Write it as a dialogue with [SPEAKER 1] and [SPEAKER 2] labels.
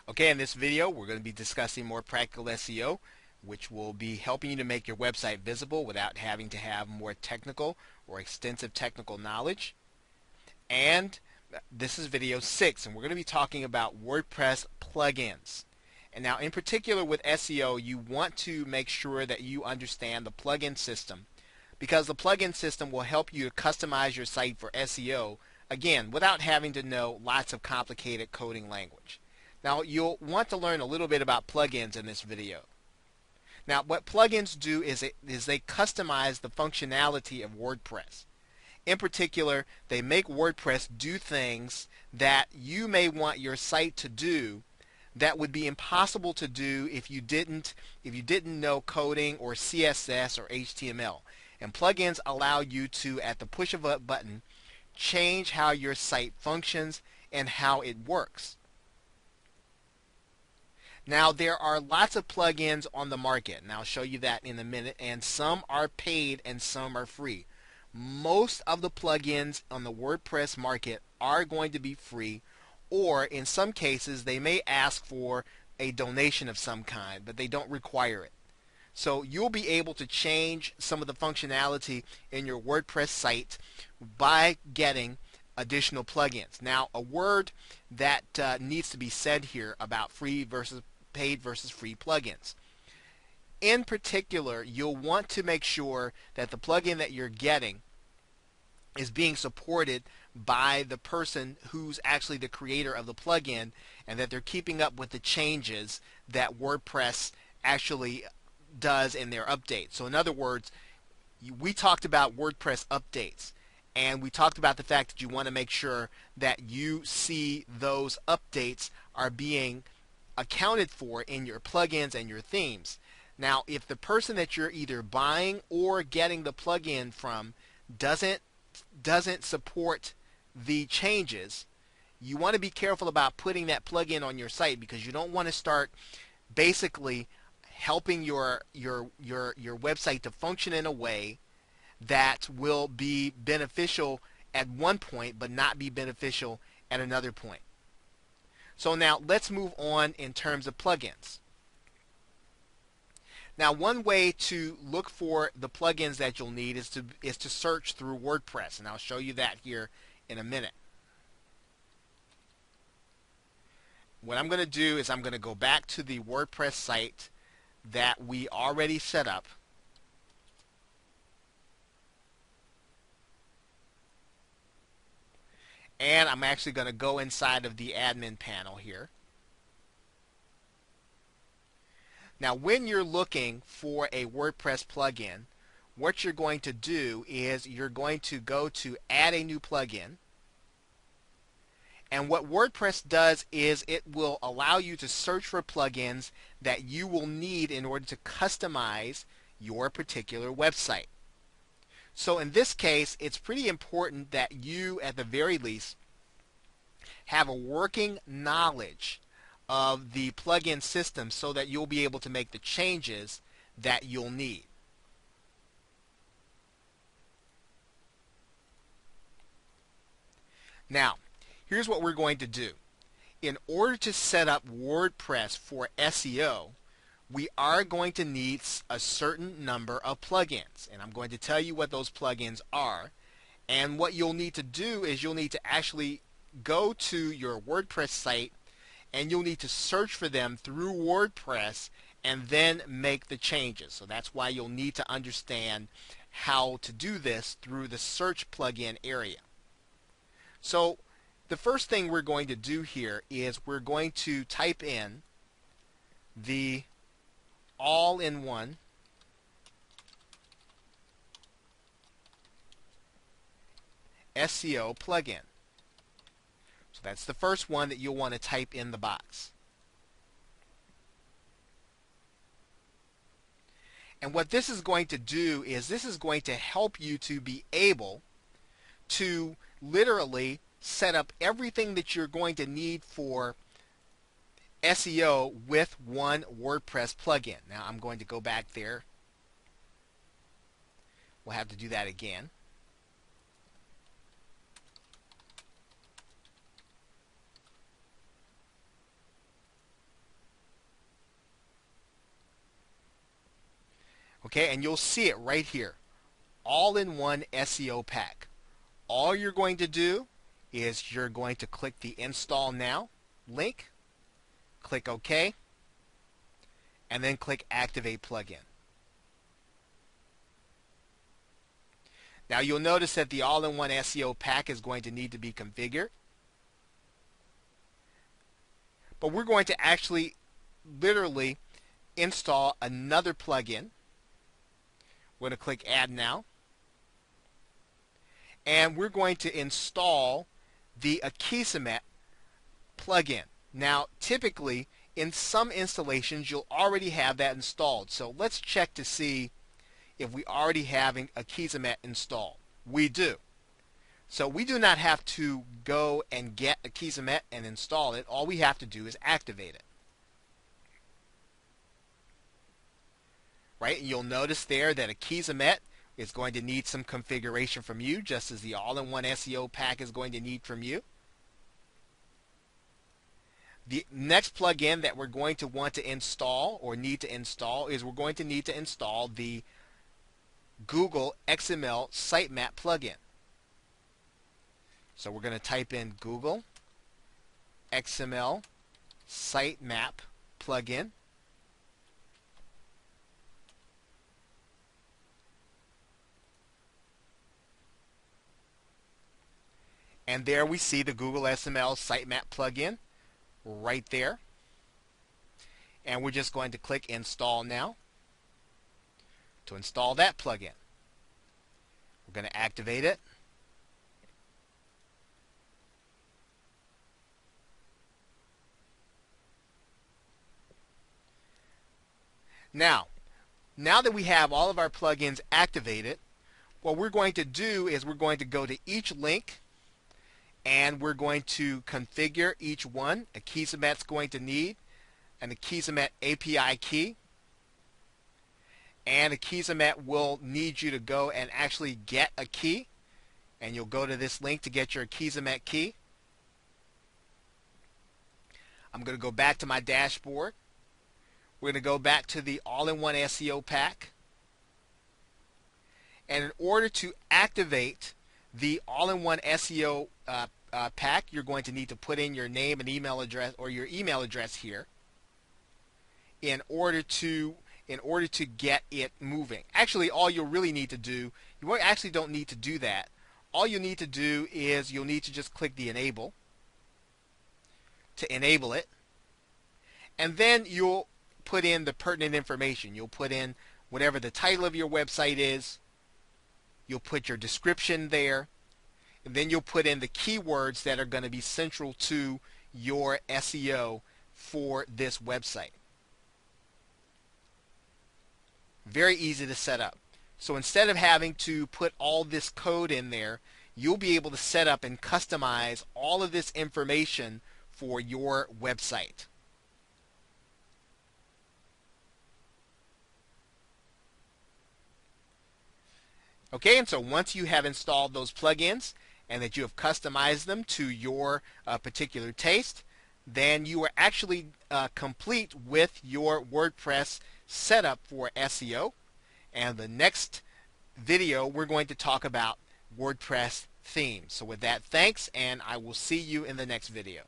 [SPEAKER 1] Okay, in this video we're going to be discussing more practical SEO, which will be helping you to make your website visible without having to have more technical or extensive technical knowledge. And this is video 6, and we're going to be talking about WordPress plugins. And now in particular with SEO, you want to make sure that you understand the plugin system, because the plugin system will help you to customize your site for SEO, again, without having to know lots of complicated coding language. Now, you'll want to learn a little bit about plugins in this video. Now, what plugins do is they customize the functionality of WordPress. In particular, they make WordPress do things that you may want your site to do that would be impossible to do if you didn't know coding or CSS or HTML. And plugins allow you to, at the push of a button, change how your site functions and how it works. Now, there are lots of plugins on the market, and I'll show you that in a minute, and some are paid and some are free. Most of the plugins on the WordPress market are going to be free, or in some cases they may ask for a donation of some kind, but they don't require it. So you'll be able to change some of the functionality in your WordPress site by getting additional plugins. Now, a word that needs to be said here about paid versus free plugins. In particular, you'll want to make sure that the plugin that you're getting is being supported by the person who's actually the creator of the plugin, and that they're keeping up with the changes that WordPress actually does in their updates. So in other words, we talked about WordPress updates, and we talked about the fact that you want to make sure that you see those updates are being accounted for in your plugins and your themes. Now, if the person that you're either buying or getting the plugin from doesn't support the changes, you want to be careful about putting that plugin on your site, because you don't want to start basically helping your website to function in a way that will be beneficial at one point but not be beneficial at another point. So now let's move on in terms of plugins. Now, one way to look for the plugins that you'll need is to search through WordPress, and I'll show you that here in a minute. What I'm going to do is I'm going to go back to the WordPress site that we already set up. And I'm actually going to go inside of the admin panel here. Now, when you're looking for a WordPress plugin, what you're going to do is you're going to go to add a new plugin. And what WordPress does is it will allow you to search for plugins that you will need in order to customize your particular website. So in this case, it's pretty important that you, at the very least, have a working knowledge of the plugin system so that you'll be able to make the changes that you'll need. Now, here's what we're going to do. In order to set up WordPress for SEO, we are going to need a certain number of plugins, and I'm going to tell you what those plugins are. And what you'll need to do is you'll need to actually go to your WordPress site, and you'll need to search for them through WordPress and then make the changes. So that's why you'll need to understand how to do this through the search plugin area. So the first thing we're going to do here is we're going to type in the all-in-one SEO plugin. So that's the first one that you'll want to type in the box. And what this is going to do is this is going to help you to be able to literally set up everything that you're going to need for SEO with one WordPress plugin. Now I'm going to go back there. We'll have to do that again. Okay, and you'll see it right here. All-in-one SEO pack. All you're going to do is you're going to click the Install Now link, click OK, and then click Activate Plugin. Now you'll notice that the all-in-one SEO pack is going to need to be configured. But we're going to actually literally install another plugin. We're going to click Add Now. And we're going to install the Akismet plugin. Now, typically, in some installations, you'll already have that installed. So let's check to see if we already have Akismet installed. We do. So we do not have to go and get Akismet and install it. All we have to do is activate it. Right? And you'll notice there that Akismet is going to need some configuration from you, just as the all-in-one SEO pack is going to need from you. The next plugin that we're going to want to install or need to install is we're going to need to install the Google XML Sitemap plugin. So we're going to type in Google XML Sitemap plugin. And there we see the Google XML Sitemap plugin right there. And we're just going to click Install Now to install that plugin. We're going to activate it. Now that we have all of our plugins activated, what we're going to do is we're going to go to each link and we're going to configure each one. Akismet's going to need an Akismet API key, and Akismet will need you to go and actually get a key, and you'll go to this link to get your Akismet key. I'm going to go back to my dashboard. We're going to go back to the all-in-one SEO pack. And in order to activate the all-in-one SEO pack, you're going to need to put in your name and email address, or your email address here, in order to get it moving. Actually, all you'll really need to do, you actually don't need to do that. All you need to do is you'll need to just click the Enable to enable it, and then you'll put in the pertinent information. You'll put in whatever the title of your website is. You'll put your description there, and then you'll put in the keywords that are going to be central to your SEO for this website. Very easy to set up. So instead of having to put all this code in there, you'll be able to set up and customize all of this information for your website. Okay, and so once you have installed those plugins and that you have customized them to your particular taste, then you are actually complete with your WordPress setup for SEO. And the next video, we're going to talk about WordPress themes. So with that, thanks, and I will see you in the next video.